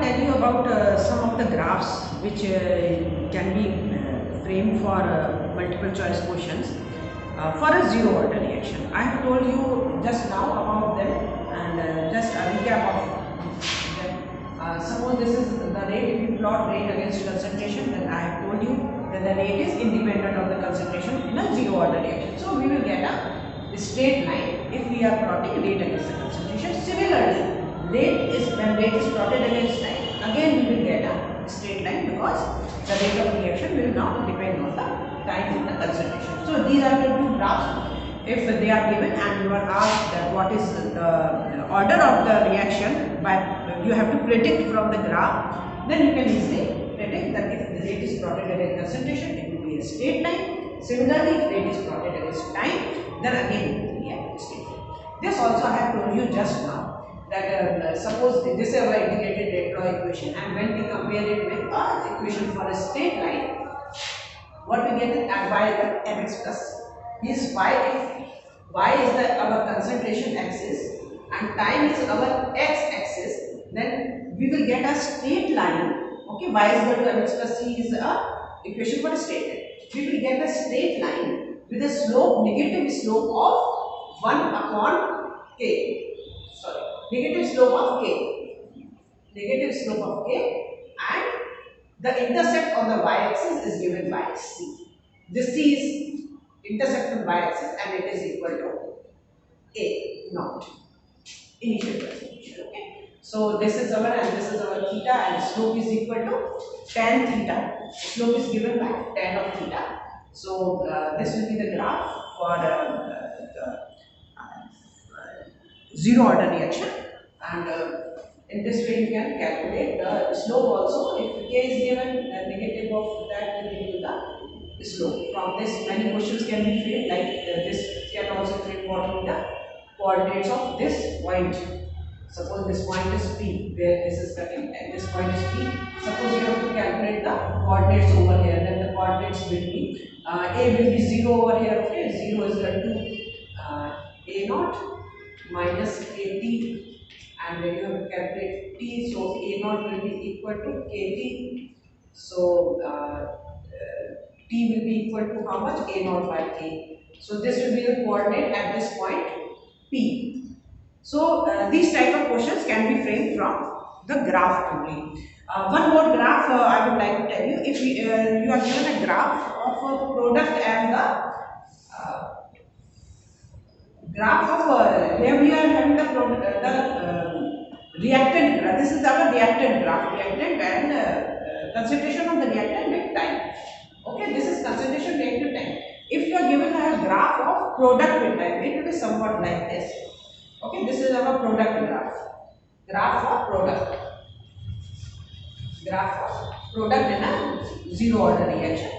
tell you about some of the graphs which can be framed for multiple choice questions for a zero order reaction. I have told you just now about them, and just a recap of them. Suppose this is the rate. If you plot rate against concentration, then I have told you that the rate is independent of the concentration in a zero order reaction. So we will get a straight line if we are plotting rate against the concentration. Similarly, when rate is plotted against time, again we will get a straight line because the rate of reaction will not depend on the time in the concentration. So these are the two graphs. If they are given and you are asked that what is the order of the reaction, but you have to predict from the graph, then you can easily predict that if the rate is plotted against concentration, it will be a straight line. Similarly, if rate is plotted against time, then again it will be a straight line. This also I have told you just now. That suppose this is our integrated rate law equation, and when we compare it with our equation for a straight line, what we get is y equal to mx plus. Means if y is our concentration axis and time is our x axis, then we will get a straight line. Okay, y is equal to mx plus c is a equation for a straight line. We will get a straight line with a slope, negative slope of 1 upon k. Sorry, negative slope of k, and the intercept on the y-axis is given by c. This c is intercept on y-axis and it is equal to a naught, initial concentration. Okay, so this is our and this is our theta, and slope is equal to tan theta. Slope is given by tan of theta. So this will be the graph for the zero order reaction, and in this way you can calculate the slope also. If k is given, the negative of that will give you the slope. From this many questions can be framed, like this can also frame what will be the coordinates of this point. Suppose this point is P, where this is cutting, and this point is P. Suppose you have to calculate the coordinates over here, then the coordinates will be A will be 0 over here. Okay, 0 is equal to A naught minus kt, and then you have to calculate t, so a naught will be equal to kt, so t will be equal to how much? A naught by k. So this will be the coordinate at this point p. So these type of questions can be framed from the graph only. One more graph I would like to tell you. If you are given a graph of a product and the graph of here we are having the reactant graph. This is our reactant graph, reactant and concentration of the reactant with time. Okay, this is concentration reactant time. If you are given a graph of product with time, it will be somewhat like this. Okay, this is our product graph. Graph of product in a zero order reaction.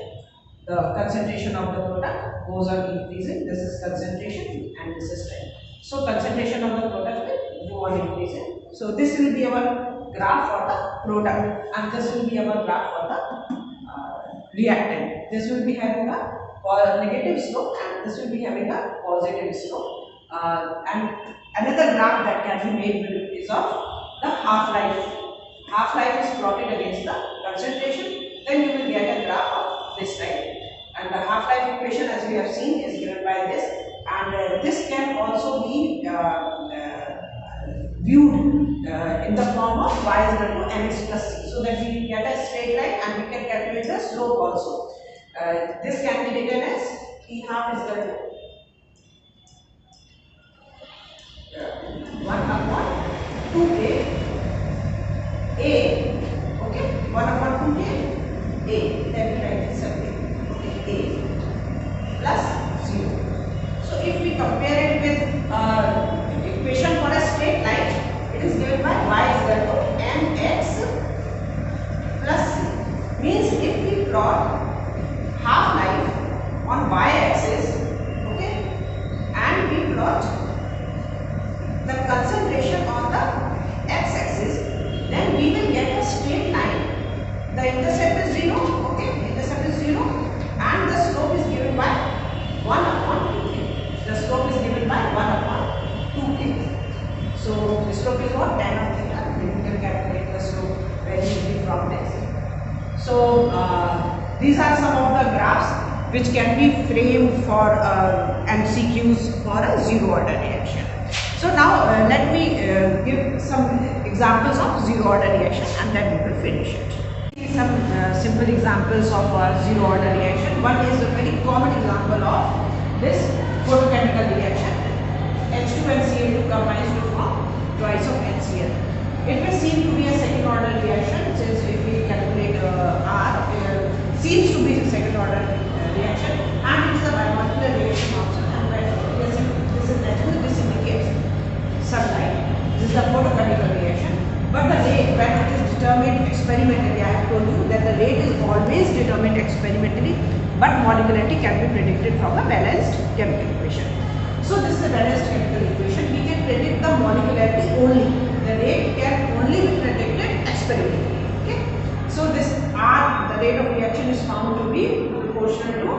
The concentration of the product goes on increasing. This is concentration and this is time. So concentration of the product will go on increasing. So this will be our graph for the product, and this will be our graph for the reactant. This will be having a negative slope, and this will be having a positive slope. And another graph that can be made is of the half-life. Half-life is plotted against the concentration. Then you will get a graph of this type. And the half-life equation, as we have seen, is given by this, and this can also be viewed in the form of y is equal to mx plus c, so that we get a straight line and we can calculate the slope also. This can be written as p half is equal to 1 upon 2k a. Okay, 1 upon 2k a. Then we write this separately. A plus 0. So if we compare it with equation for a straight line, it is given by y is equal to mx plus c. Means if we plot half-life on y-axis, okay, and we plot the concentration on the x-axis, then we will get a straight line. The intercept is 0, okay, intercept is 0. And the slope is given by 1 upon 2k. The slope is given by 1 upon 2k. So the slope is what? Tan of theta. You can calculate the slope very easily from this. So these are some of the graphs which can be framed for MCQs for a zero order reaction. So now let me give some examples of zero order reaction and then we will finish it. Some simple examples of zero order reaction. One is a very common example of this photochemical reaction. H2 and Cl2 combines to form twice of HCl. It may seem to be a second order reaction since if we calculate R, seems to be a second order reaction, and it is a bimolecular reaction also. And this is natural, this indicates sunlight. This is the photochemical reaction. But the rate, when it is determined experimentally, I have told you that the rate is always determined experimentally, but molecularity can be predicted from a balanced chemical equation. So this is a balanced chemical equation. We can predict the molecularity only. The rate can only be predicted experimentally. Okay. So this R, the rate of reaction is found to be proportional to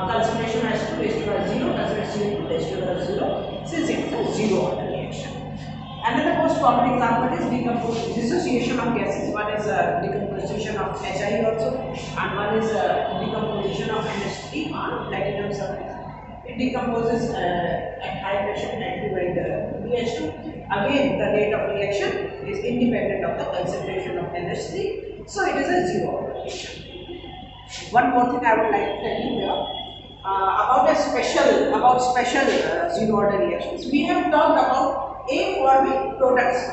concentration S2 raised to 0, concentration raised to 0, since it is a zero order reaction. Another most common example is dissociation of gases. One is decomposition of HI also, and one is decomposition of NH3 on platinum surface. It decomposes at high pressure N2 and BH2. Again, the rate of reaction is independent of the concentration of NH3, so it is a zero order reaction. One more thing I would like to tell you here about special zero order reactions. We have talked about A forming products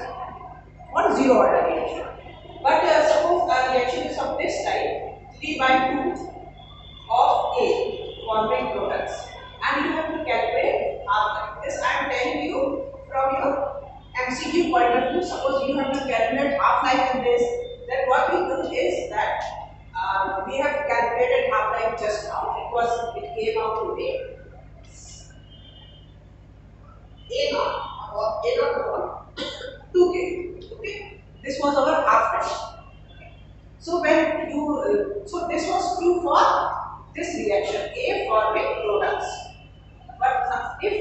or zero order reaction. But suppose the reaction is of this type, 3/2 of A forming products, and you have to calculate half-life. This I am telling you from your MCQ point of view. Suppose you have to calculate half-life in this, then what we do is that we have calculated half-life just now. It came out to be A0 upon 2K. Okay, this was our half-life. So when you this was true for this reaction, A forming products. But if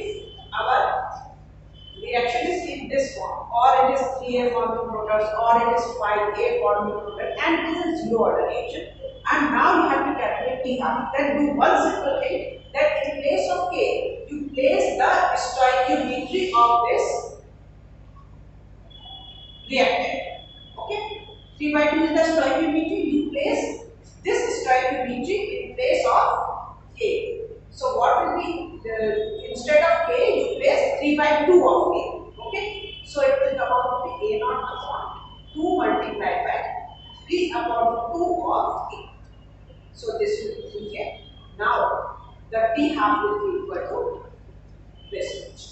our reaction is in this form, or it is 3A forming products, or it is 5A forming product, and it is a zero order reaction, and now you have to calculate T half. Then do one simple thing, that in place of K, you place the stoichiometry of this reactant. Okay, 3/2 is the stoichiometry. You place this stoichiometry in place of K. So what will be instead of K, you place 3/2 of K. Okay, so it will come out to be A0 upon 2 multiplied by 3 upon 2 of K. So this will be here. Now the T half will be equal to this much,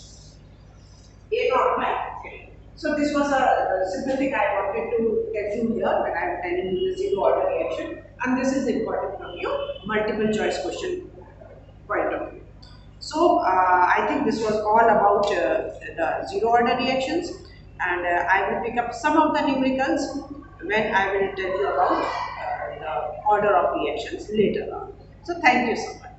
A0 by 3. So this was a simple thing I wanted to tell you here when I am telling you the zero order reaction, and this is important from your multiple choice question point of view. So I think this was all about the zero order reactions, and I will pick up some of the numericals when I will tell you about the order of reactions later on. So thank you so much.